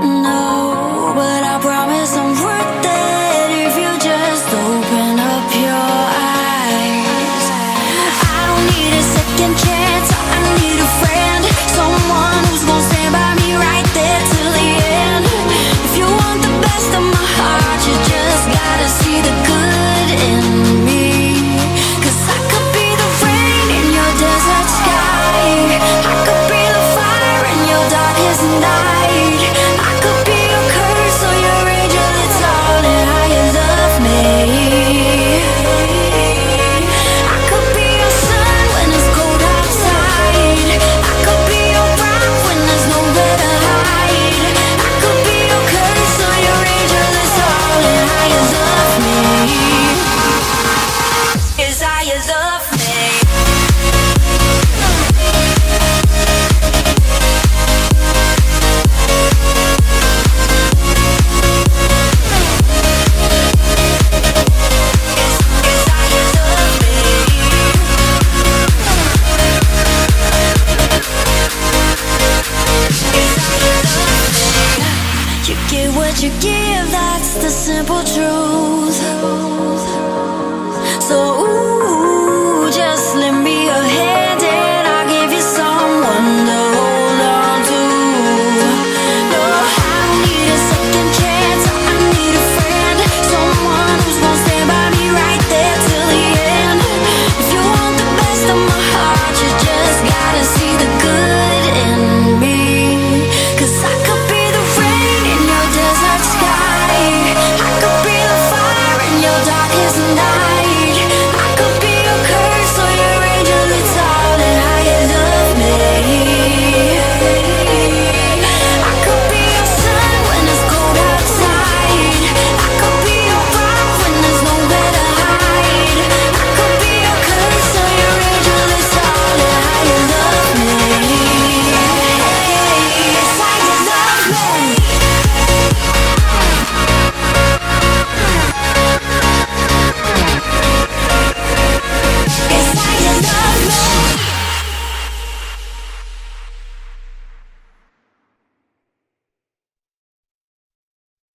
No, but I promise I'm worth it if you just open up your eyes. I don't need a second chance, I need a friend, someone who's gonna stand by me right there till the end. If you want the best of my heart, you just gotta see the good in me. 'Cause I could be the rain in your desert sky, I could be the fire in your darkest night, I could be your curse or your angel, it's all in how you love me. I could be your sun when it's cold outside, I could be your rock when there's nowhere to hide, I could be your curse or your angel, it's all in how you love me. Is how you love me. You get what you give, that's the simple truth.